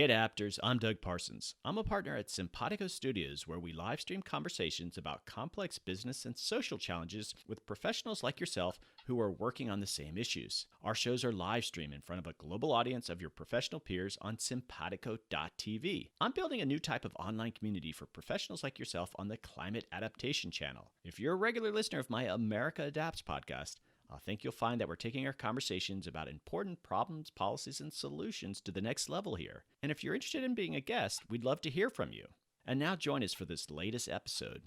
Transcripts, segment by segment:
Hey adapters, I'm Doug Parsons. I'm a partner at Cimpatico Studios where we live stream conversations about complex business and social challenges with professionals like yourself who are working on the same issues. Our shows are live streamed in front of a global audience of your professional peers on Cimpatico.tv. I'm building a new type of online community for professionals like yourself on the Climate Adaptation Channel. If you're a regular listener of my America Adapts podcast, I think you'll find that we're taking our conversations about important problems, policies, and solutions to the next level here. And if you're interested in being a guest, we'd love to hear from you. And now join us for this latest episode.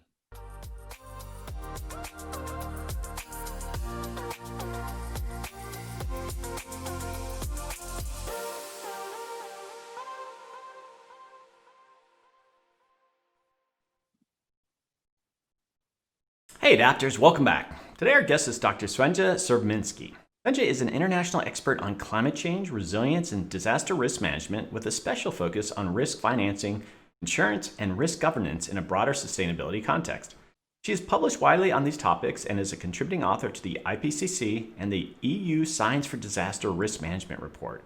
Hey adapters, welcome back. Today our guest is Dr. Swenja Surminski. Swenja is an international expert on climate change, resilience, and disaster risk management with a special focus on risk financing, insurance, and risk governance in a broader sustainability context. She has published widely on these topics and is a contributing author to the IPCC and the EU Science for Disaster Risk Management report.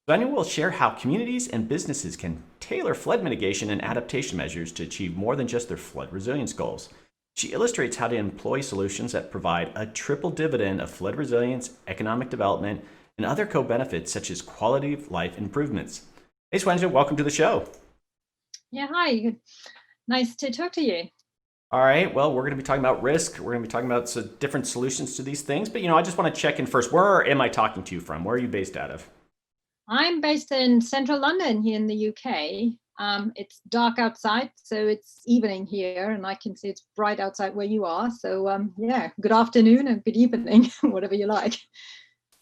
Swenja will share how communities and businesses can tailor flood mitigation and adaptation measures to achieve more than just their flood resilience goals. She illustrates how to employ solutions that provide a triple dividend of flood resilience, economic development, and other co-benefits such as quality of life improvements. Hey, Swenja, welcome to the show. Yeah, hi. Nice to talk to you. All right, well, we're going to be talking about risk. We're going to be talking about some different solutions to these things. But, I just want to check in first. Where am I talking to you from? Where are you based out of? I'm based in central London here in the UK. It's dark outside, so it's evening here, and I can see it's bright outside where you are. So yeah, good afternoon and good evening, whatever you like.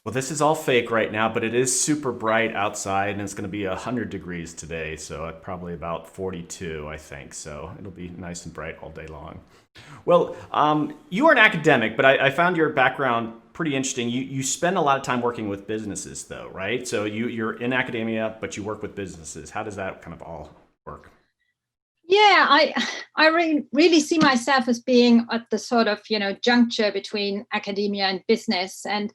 Well, this is all fake right now, but it is super bright outside, and it's going to be 100 degrees today, so probably about 42, I think. So it'll be nice and bright all day long. Well, you are an academic, but I found your background pretty interesting. You spend a lot of time working with businesses, though, right? So you're in academia, but you work with businesses. How does that kind of all work? Yeah, I really see myself as being at the sort of, juncture between academia and business. And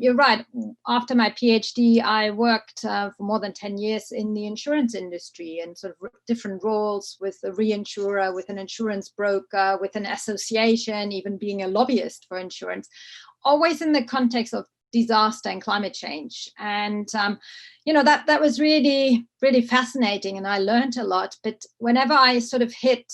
you're right. After my PhD, I worked for more than 10 years in the insurance industry and sort of different roles with a reinsurer, with an insurance broker, with an association, even being a lobbyist for insurance, always in the context of disaster and climate change. And that was really fascinating, and I learned a lot. But whenever I sort of hit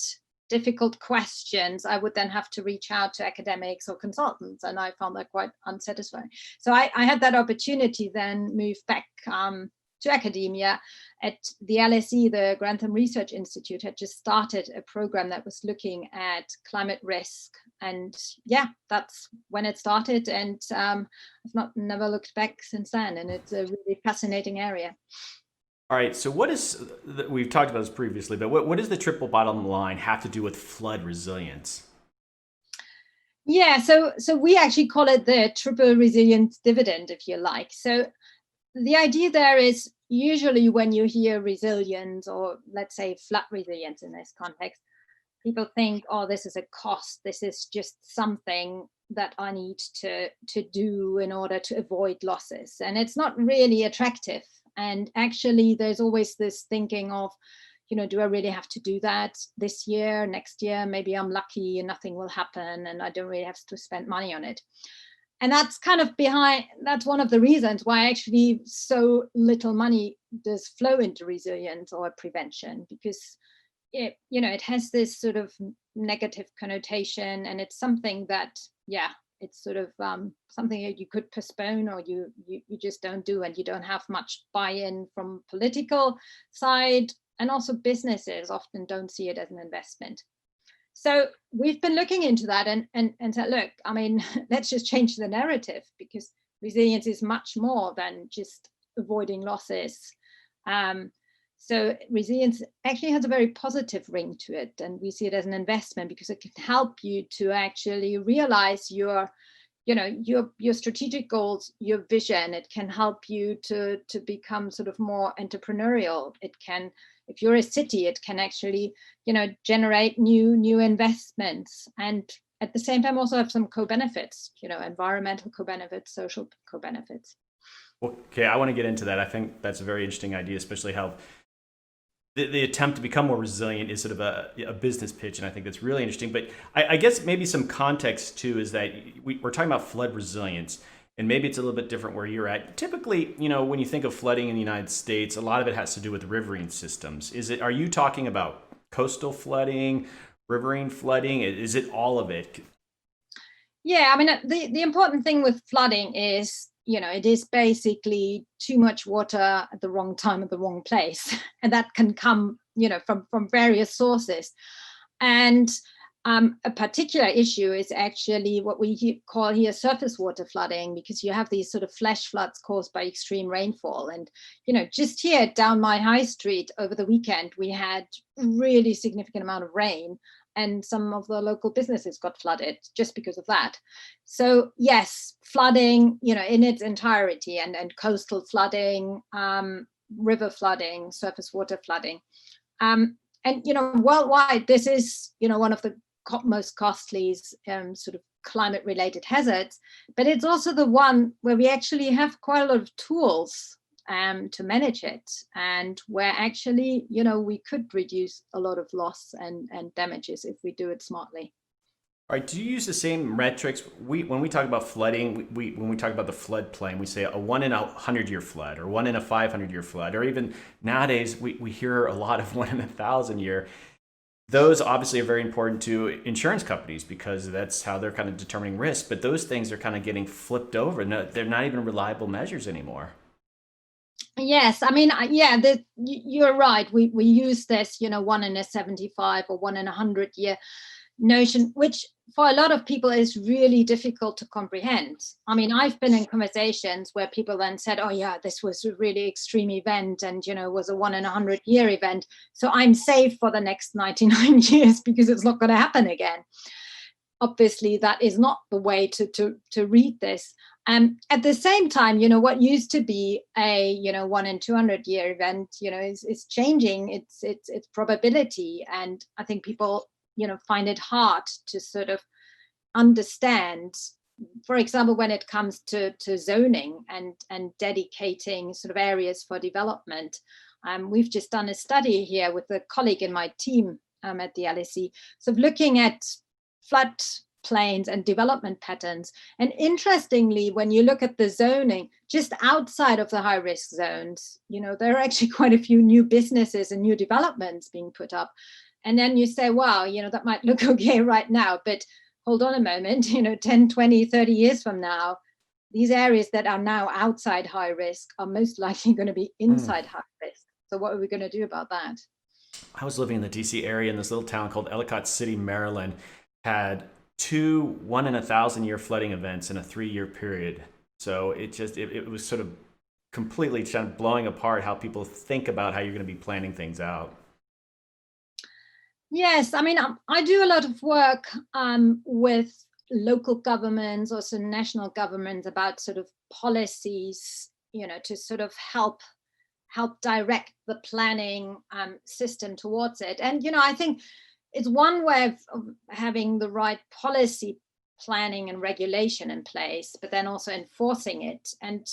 difficult questions, I would then have to reach out to academics or consultants, and I found that quite unsatisfying. So I had that opportunity then move back to academia. At the LSE, the Grantham Research Institute had just started a program that was looking at climate risk. And yeah, that's when it started. And I've never looked back since then. And it's a really fascinating area. All right. So we've talked about this previously, but what does the triple bottom line have to do with flood resilience? Yeah, so we actually call it the triple resilience dividend, if you like. So the idea there is usually when you hear resilience, or let's say flood resilience in this context, people think, oh, this is a cost. This is just something that I need to do in order to avoid losses. And it's not really attractive. And actually, there's always this thinking of, do I really have to do that this year, next year? Maybe I'm lucky and nothing will happen and I don't really have to spend money on it. And that's that's one of the reasons why actually so little money does flow into resilience or prevention, because it has this sort of negative connotation, and it's something that, it's sort of something that you could postpone, or you just don't do, and you don't have much buy-in from political side, and also businesses often don't see it as an investment. So we've been looking into that and said, look, let's just change the narrative, because resilience is much more than just avoiding losses. So resilience actually has a very positive ring to it, and we see it as an investment because it can help you to actually realize your strategic goals, your vision. It can help you to become sort of more entrepreneurial. It can, if you're a city, it can actually, generate new investments, and at the same time also have some co-benefits, environmental co-benefits, social co-benefits. Okay, I want to get into that. I think that's a very interesting idea, especially how the attempt to become more resilient is sort of a business pitch, and I think that's really interesting. But I guess maybe some context too is that we're talking about flood resilience, and maybe it's a little bit different where you're at. Typically, when you think of flooding in the United States, a lot of it has to do with riverine systems. Are you talking about coastal flooding, riverine flooding? Is it all of it? Yeah, I mean, the important thing with flooding is, it is basically too much water at the wrong time at the wrong place. And that can come, from various sources. And a particular issue is actually what we call here surface water flooding, because you have these sort of flash floods caused by extreme rainfall. And, just here down my high street over the weekend, we had really significant amount of rain. And some of the local businesses got flooded just because of that. So yes, flooding, in its entirety, and coastal flooding, river flooding, surface water flooding. And, worldwide, this is, one of the most costly sort of climate related hazards, but it's also the one where we actually have quite a lot of tools to manage it, and where actually, we could reduce a lot of loss and damages if we do it smartly. All right. Do you use the same metrics? When we talk about flooding, when we talk about the floodplain, we say a 1 in 100-year flood, or 1 in a 500-year flood, or even nowadays we hear a lot of 1 in 1,000-year. Those obviously are very important to insurance companies because that's how they're kind of determining risk. But those things are kind of getting flipped over. No, they're not even reliable measures anymore. Yes, I mean, you're right. We use this, 1 in a 75 or 1 in 100-year notion, which for a lot of people is really difficult to comprehend. I mean, I've been in conversations where people then said, oh yeah, this was a really extreme event, and was a 1 in 100-year event, so I'm safe for the next 99 years because it's not going to happen again. Obviously, that is not the way to read this. At the same time, what used to be a 1 in 200-year event, is changing its probability, and I think people find it hard to sort of understand. For example, when it comes to zoning and dedicating sort of areas for development, we've just done a study here with a colleague in my team at the LSE, so looking at flood plains and development patterns. And interestingly, when you look at the zoning just outside of the high risk zones, there are actually quite a few new businesses and new developments being put up. And then you say, wow, that might look okay right now, but hold on a moment, 10, 20, 30 years from now, these areas that are now outside high risk are most likely going to be inside high risk. So what are we going to do about that? I was living in the DC area, in this little town called Ellicott City, Maryland, had 2 1 in 1,000-year flooding events in a 3-year period. So it was sort of completely blowing apart how people think about how you're going to be planning things out. Yes, I mean, I do a lot of work with local governments, also national governments, about sort of policies, to sort of help direct the planning system towards it. And, I think it's one way of having the right policy planning and regulation in place, but then also enforcing it. And,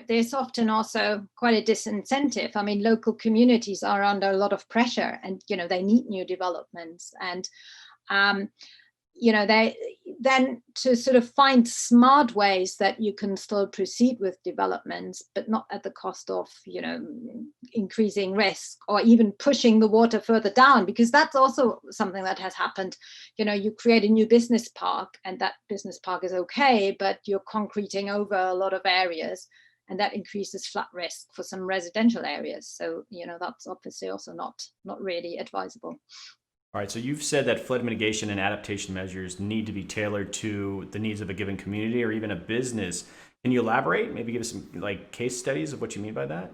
there's often also quite a disincentive. I mean, local communities are under a lot of pressure, and, they need new developments. And, they then to sort of find smart ways that you can still proceed with developments, but not at the cost of, increasing risk or even pushing the water further down, because that's also something that has happened. You create a new business park, and that business park is okay, but you're concreting over a lot of areas, and that increases flood risk for some residential areas. So, that's obviously also not really advisable. All right, so you've said that flood mitigation and adaptation measures need to be tailored to the needs of a given community or even a business. Can you elaborate? Maybe give us some case studies of what you mean by that?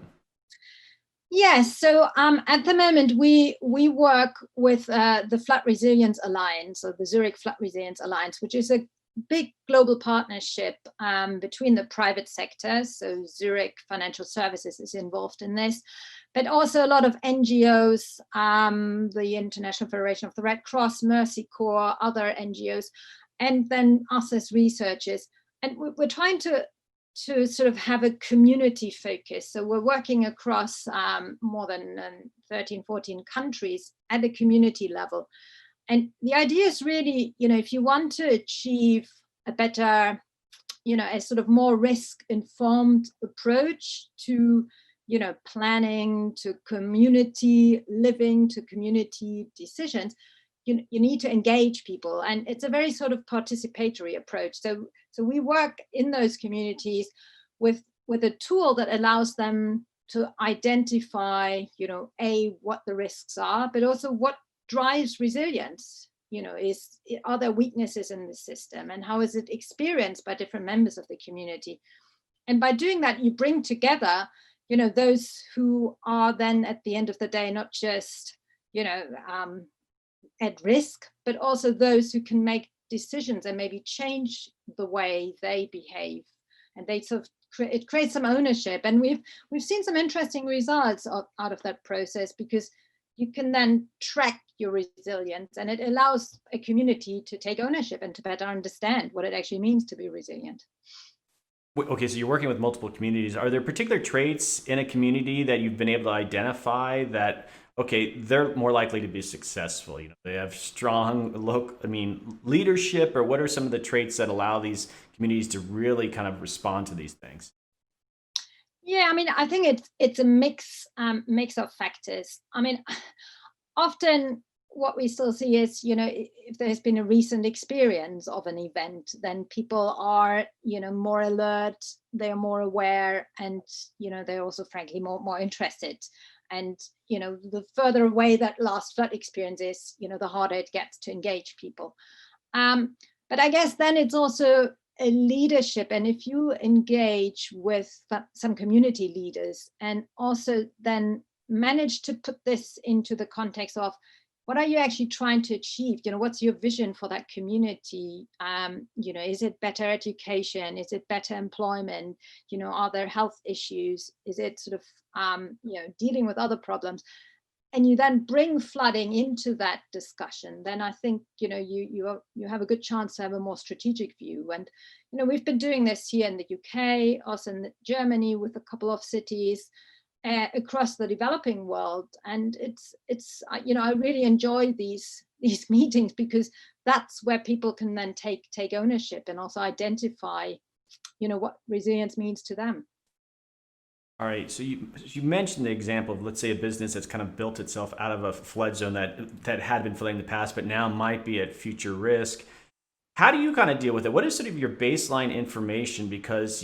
Yes. So at the moment, we work with the Flood Resilience Alliance, or the Zurich Flood Resilience Alliance, which is a big global partnership between the private sector. So Zurich Financial Services is involved in this, but also a lot of NGOs, the International Federation of the Red Cross, Mercy Corps, other NGOs, and then us as researchers. And we're trying to to sort of have a community focus. So we're working across more than 13, 14 countries at a community level. And the idea is really, if you want to achieve a better, a sort of more risk-informed approach to, planning, to community living, to community decisions, you need to engage people. And it's a very sort of participatory approach. So we work in those communities with a tool that allows them to identify, what the risks are, but also what drives resilience. Are there weaknesses in the system, and how is it experienced by different members of the community? And by doing that, you bring together, those who are then at the end of the day, not just, at risk, but also those who can make decisions and maybe change the way they behave. And they sort of it creates some ownership. And we've seen some interesting results out of that process, because you can then track your resilience, and it allows a community to take ownership and to better understand what it actually means to be resilient. Okay, so you're working with multiple communities. Are there particular traits in a community that you've been able to identify that, okay, they're more likely to be successful? They have strong leadership, or what are some of the traits that allow these communities to really kind of respond to these things? Yeah, I think it's a mix of factors. Often what we still see is, if there's been a recent experience of an event, then people are, more alert, they're more aware, and, they're also frankly more interested. And, the further away that last flood experience is, the harder it gets to engage people. But I guess then it's also a leadership. And if you engage with some community leaders and also then manage to put this into the context of what are you actually trying to achieve? What's your vision for that community? Is it better education? Is it better employment? Are there health issues? Is it sort of, dealing with other problems? And you then bring flooding into that discussion, then I think, you have a good chance to have a more strategic view. And, we've been doing this here in the UK, also in Germany with a couple of cities, across the developing world. And it's I really enjoy these meetings, because that's where people can then take ownership and also identify, what resilience means to them. All right, so you mentioned the example of, let's say, a business that's kind of built itself out of a flood zone that had been flooding in the past, but now might be at future risk. How do you kind of deal with it? What is sort of your baseline information? Because,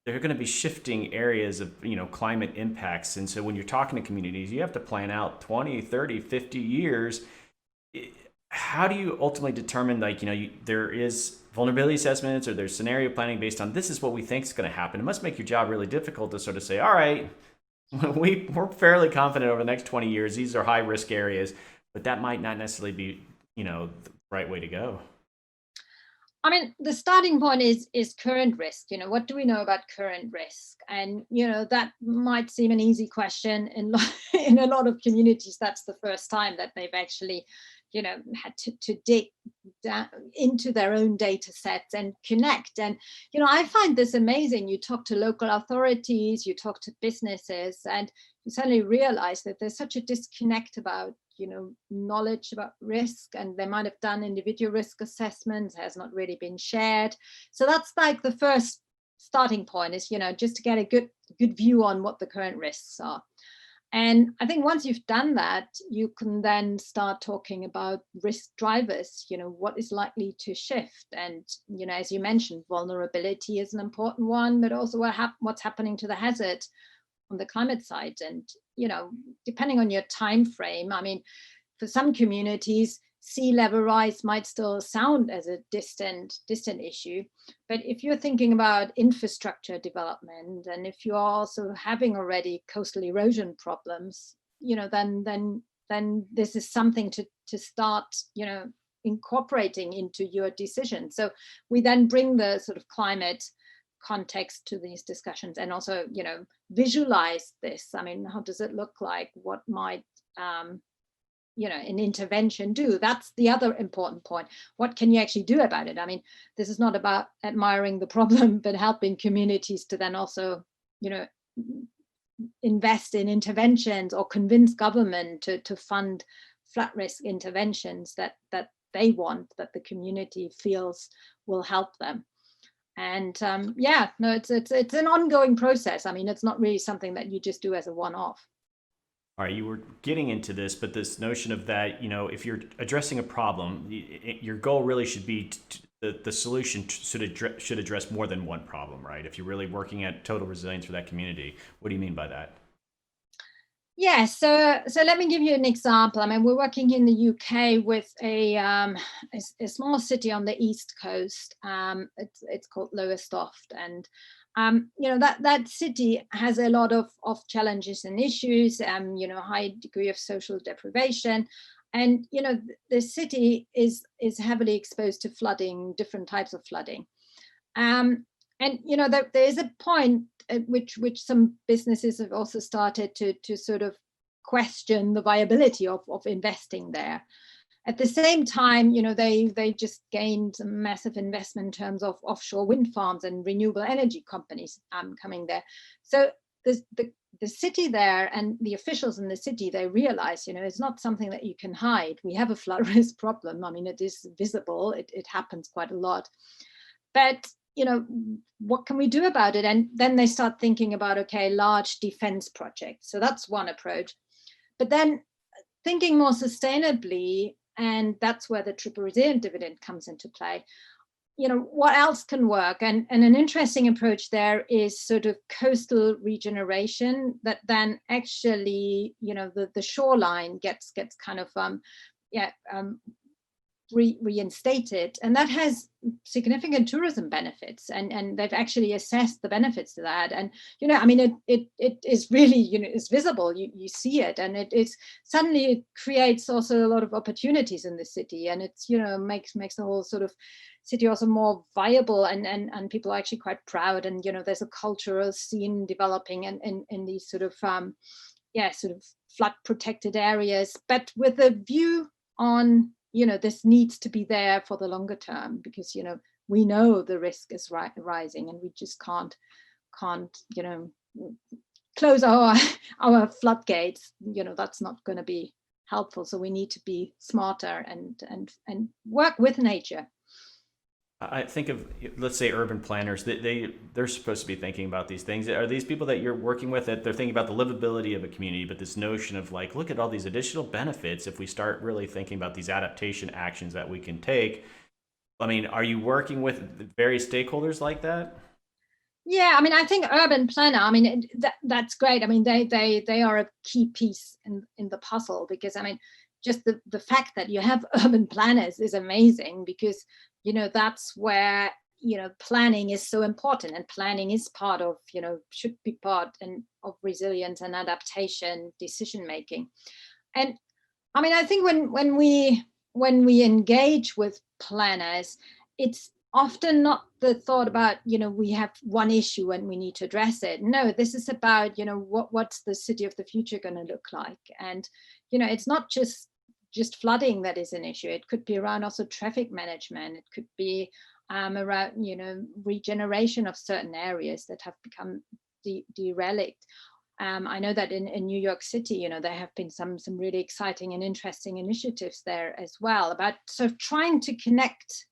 there are going to be shifting areas of, climate impacts. And so when you're talking to communities, you have to plan out 20, 30, 50 years. How do you ultimately determine, there is vulnerability assessments, or there's scenario planning based on this is what we think is going to happen? It must make your job really difficult to sort of say, all right, we're fairly confident over the next 20 years, these are high risk areas, but that might not necessarily be, the right way to go. The starting point is current risk. What do we know about current risk? And, that might seem an easy question. In a lot of communities, that's the first time that they've actually, had to dig down into their own data sets and connect. And, I find this amazing. You talk to local authorities, you talk to businesses, and you suddenly realize that there's such a disconnect about, knowledge about risk, and they might have done individual risk assessments, has not really been shared. So that's like the first starting point is, just to get a good view on what the current risks are. And I think once you've done that, you can then start talking about risk drivers, what is likely to shift. And, as you mentioned, vulnerability is an important one, but also what's happening to the hazard on the climate side. And, depending on your time frame, for some communities, sea level rise might still sound as a distant issue. But if you're thinking about infrastructure development, and if you're also having already coastal erosion problems, then this is something to start, incorporating into your decision. So we then bring the sort of climate context to these discussions, and also, visualize this. How does it look like? What might an intervention do? That's the other important point. What can you actually do about it? I mean, this is not about admiring the problem, but helping communities to then also, invest in interventions or convince government to fund flood risk interventions that they want, that the community feels will help them. And it's an ongoing process. I mean, it's not really something that you just do as a one-off. All right, you were getting into this, but this notion of that, if you're addressing a problem, your goal really should be the solution should address more than one problem, right? If you're really working at total resilience for that community, what do you mean by that? Yeah, so let me give you an example. I mean, we're working in the UK with a small city on the east coast. It's called Lowestoft, and that city has a lot of challenges and issues. High degree of social deprivation, and the city is heavily exposed to flooding, different types of flooding. And there is a point at which some businesses have also started to sort of question the viability of investing there. At the same time, they just gained a massive investment in terms of offshore wind farms and renewable energy companies coming there. So the city there and the officials in the city, they realize, it's not something that you can hide. We have a flood risk problem. I mean, it is visible. It happens quite a lot. But what can we do about it? And then they start thinking about, okay, large defense projects. So that's one approach. But then thinking more sustainably, and that's where the triple resilient dividend comes into play. What else can work? And an interesting approach there is sort of coastal regeneration, that then actually, the shoreline gets kind of reinstated, and that has significant tourism benefits, and they've actually assessed the benefits to that. And I mean, it is really, it's visible, you see it, and it suddenly it creates also a lot of opportunities in the city, and it's makes the whole sort of city also more viable, and people are actually quite proud, and there's a cultural scene developing in these sort of sort of flood protected areas, but with a view on this needs to be there for the longer term, because we know the risk is rising, and we just can't close our floodgates. That's not going to be helpful. So we need to be smarter and work with nature. I think of, let's say, urban planners. They're supposed to be thinking about these things. Are these people that you're working with that they're thinking about the livability of a community, but this notion of like, look at all these additional benefits if we start really thinking about these adaptation actions that we can take? I mean, are you working with various stakeholders like that? Yeah, I mean, I think urban planner, I mean, that's great. I mean, they are a key piece in the puzzle, because I mean, just the fact that you have urban planners is amazing, because that's where planning is so important, and planning is part of should be part of resilience and adaptation decision making. And I mean, I think when we engage with planners, it's often not the thought about we have one issue and we need to address it. No, this is about what's the city of the future going to look like. And it's not just flooding that is an issue. It could be around also traffic management. It could be around regeneration of certain areas that have become derelict. I know that in New York City, there have been some really exciting and interesting initiatives there as well, about sort of trying to connect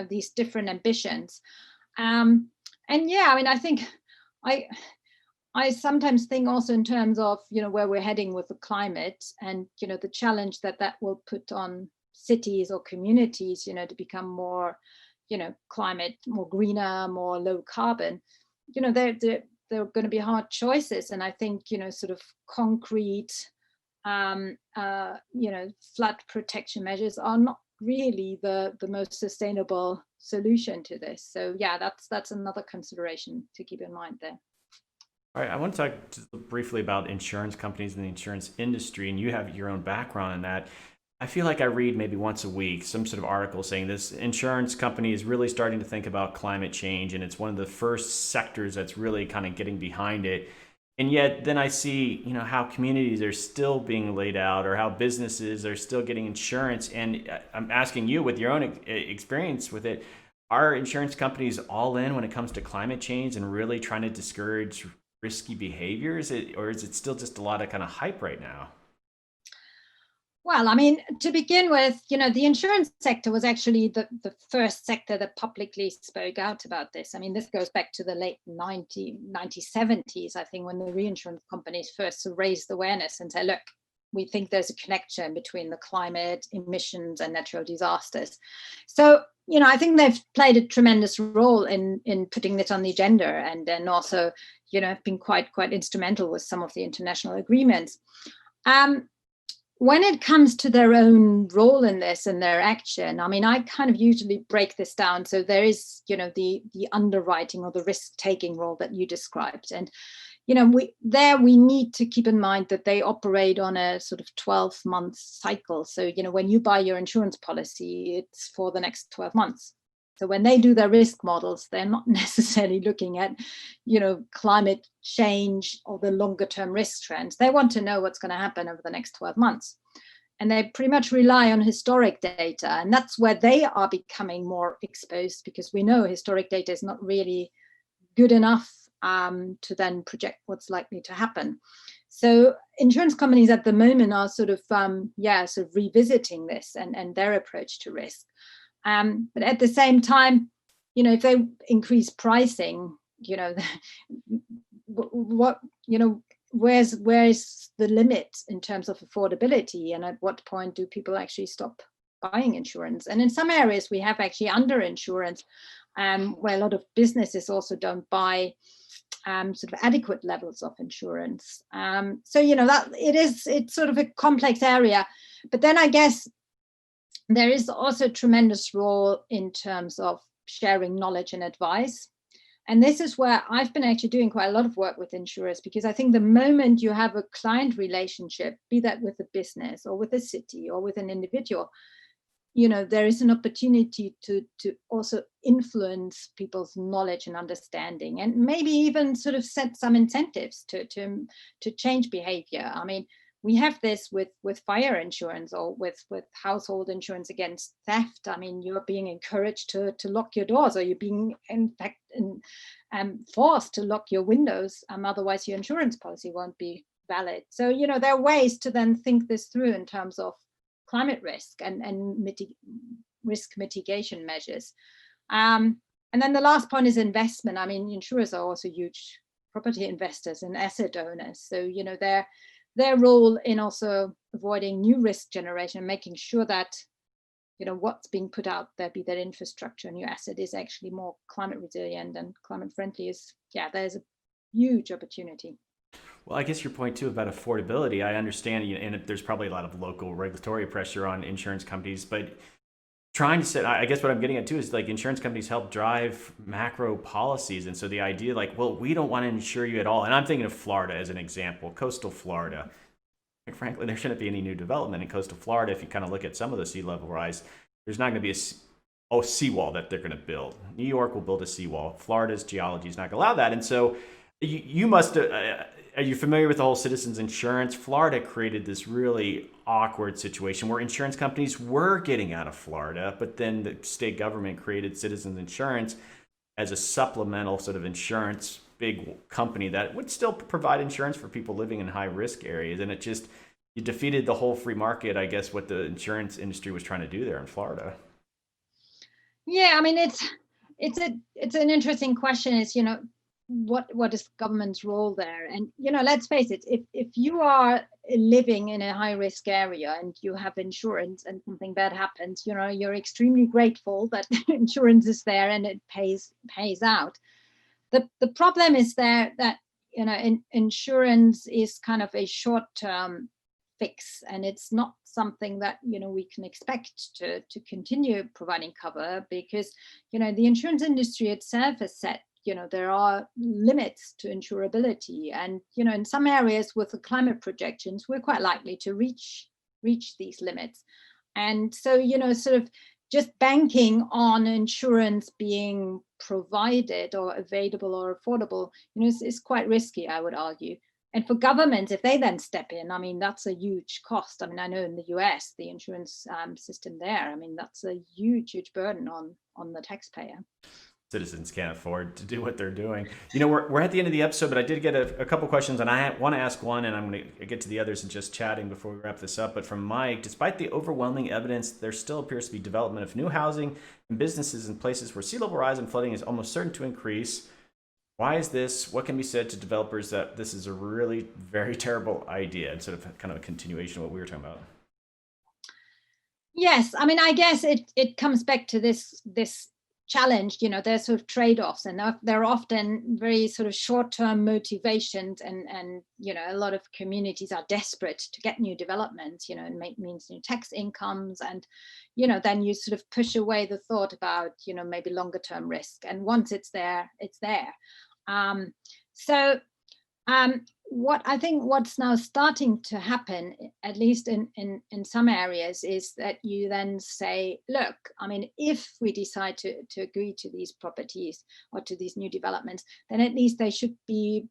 these different ambitions. And yeah, I mean, I think I sometimes think also in terms of where we're heading with the climate, and the challenge that will put on cities or communities to become more climate, more greener, more low carbon. There are going to be hard choices, and I think sort of concrete flood protection measures are not really the most sustainable solution to this. So yeah, that's another consideration to keep in mind there. All right, I want to talk just briefly about insurance companies and the insurance industry, and you have your own background in that. I feel like I read maybe once a week some sort of article saying this insurance company is really starting to think about climate change, and it's one of the first sectors that's really kind of getting behind it. And yet then I see, how communities are still being laid out or how businesses are still getting insurance. And I'm asking you, with your own experience with it, are insurance companies all in when it comes to climate change and really trying to discourage risky behaviors, or is it still just a lot of kind of hype right now? Well, I mean, to begin with, the insurance sector was actually the first sector that publicly spoke out about this. I mean, this goes back to the late 1970s, I think, when the reinsurance companies first raised awareness and said, look, we think there's a connection between the climate, emissions, and natural disasters. So, I think they've played a tremendous role in putting this on the agenda, and then also, have been quite instrumental with some of the international agreements. When it comes to their own role in this and their action, I mean, I kind of usually break this down. So there is, the underwriting or the risk-taking role that you described. And, we need to keep in mind that they operate on a sort of 12-month cycle. So, when you buy your insurance policy, it's for the next 12 months. So when they do their risk models, they're not necessarily looking at, climate change or the longer term risk trends. They want to know what's going to happen over the next 12 months. And they pretty much rely on historic data. And that's where they are becoming more exposed, because we know historic data is not really good enough to then project what's likely to happen. So insurance companies at the moment are sort of revisiting this and their approach to risk. But at the same time, if they increase pricing, where's the limit in terms of affordability, and at what point do people actually stop buying insurance? And in some areas, we have actually underinsurance, where a lot of businesses also don't buy sort of adequate levels of insurance. So that it's sort of a complex area. But then I guess there is also a tremendous role in terms of sharing knowledge and advice. And this is where I've been actually doing quite a lot of work with insurers, because I think the moment you have a client relationship, be that with a business or with a city or with an individual, there is an opportunity to also influence people's knowledge and understanding, and maybe even sort of set some incentives to change behavior. I mean, we have this with fire insurance or with household insurance against theft. I mean, you're being encouraged to lock your doors, or you're being in fact forced to lock your windows. Otherwise, your insurance policy won't be valid. So, there are ways to then think this through in terms of climate risk and risk mitigation measures. And then the last point is investment. I mean, insurers are also huge property investors and asset owners. So, their role in also avoiding new risk generation, making sure that, what's being put out there, be that infrastructure, new asset, is actually more climate resilient and climate friendly, there's a huge opportunity. Well, I guess your point too about affordability, I understand, and there's probably a lot of local regulatory pressure on insurance companies, but trying to set, I guess what I'm getting at too is like insurance companies help drive macro policies. And so the idea like, well, we don't want to insure you at all. And I'm thinking of Florida as an example, coastal Florida. Like, frankly, there shouldn't be any new development in coastal Florida. If you kind of look at some of the sea level rise, there's not going to be a seawall that they're going to build. New York will build a seawall. Florida's geology is not going to allow that. And so you must, are you familiar with the whole citizens insurance? Florida created this really awkward situation where insurance companies were getting out of Florida, but then the state government created citizens insurance as a supplemental sort of insurance big company that would still provide insurance for people living in high risk areas. And you defeated the whole free market, I guess, what the insurance industry was trying to do there in Florida. Yeah, I mean, it's an interesting question, is, what is government's role there? And, let's face it, if you are living in a high risk area and you have insurance and something bad happens, you're extremely grateful that insurance is there and it pays out. The problem is there that, insurance is kind of a short-term fix, and it's not something that, we can expect to continue providing cover, because, the insurance industry itself has said, there are limits to insurability. And, in some areas with the climate projections, we're quite likely to reach these limits. And so, sort of just banking on insurance being provided or available or affordable, is quite risky, I would argue. And for governments, if they then step in, I mean, that's a huge cost. I mean, I know in the US, the insurance system there, I mean, that's a huge, huge burden on the taxpayer. Citizens can't afford to do what they're doing. You know, we're at the end of the episode, but I did get a couple questions, and I want to ask one, and I'm going to get to the others in just chatting before we wrap this up. But from Mike, despite the overwhelming evidence, there still appears to be development of new housing and businesses in places where sea level rise and flooding is almost certain to increase. Why is this? What can be said to developers that this is a really very terrible idea, instead of kind of a continuation of what we were talking about? Yes, I mean, I guess it comes back to this challenge. You know, there's sort of trade-offs, and they're often very sort of short-term motivations, and you know, a lot of communities are desperate to get new developments, you know, and means new tax incomes, and you know, then you sort of push away the thought about, you know, maybe longer term risk, and once it's there, it's there. So what I think what's now starting to happen, at least in some areas, is that you then say, look, I mean, if we decide to agree to these properties or to these new developments, then at least they should be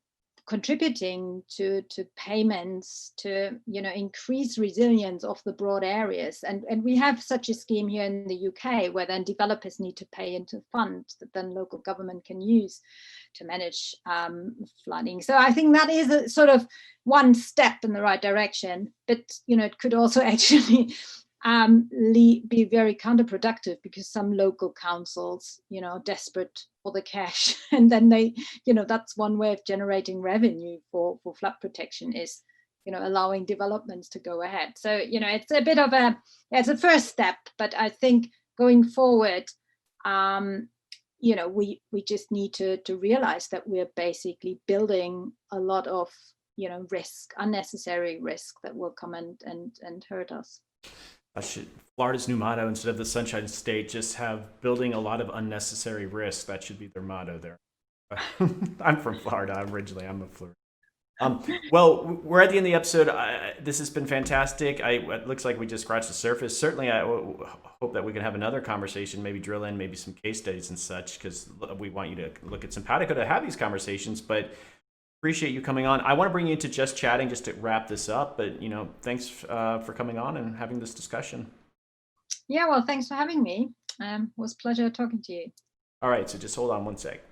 contributing to payments to, you know, increase resilience of the broad areas. And we have such a scheme here in the UK, where then developers need to pay into funds that then local government can use to manage flooding. So I think that is a sort of one step in the right direction, but you know, it could also actually be very counterproductive, because some local councils, you know, are desperate for the cash, and then they, you know, that's one way of generating revenue for flood protection, is, you know, allowing developments to go ahead. So, you know, it's a bit of it's a first step, but I think going forward, you know, we just need to realize that we're basically building a lot of, you know, risk, unnecessary risk, that will come and hurt us. Florida's new motto, instead of the Sunshine State, just have building a lot of unnecessary risk. That should be their motto there. I'm from Florida originally. I'm a Florida. Well, we're at the end of the episode. This has been fantastic. It looks like we just scratched the surface. Certainly, I hope that we can have another conversation, maybe drill in maybe some case studies and such, because we want you to look at Cimpatico to have these conversations. But appreciate you coming on. I want to bring you into just chatting just to wrap this up, but you know, thanks for coming on and having this discussion. Yeah, well, thanks for having me. It was a pleasure talking to you. All right, so just hold on one sec.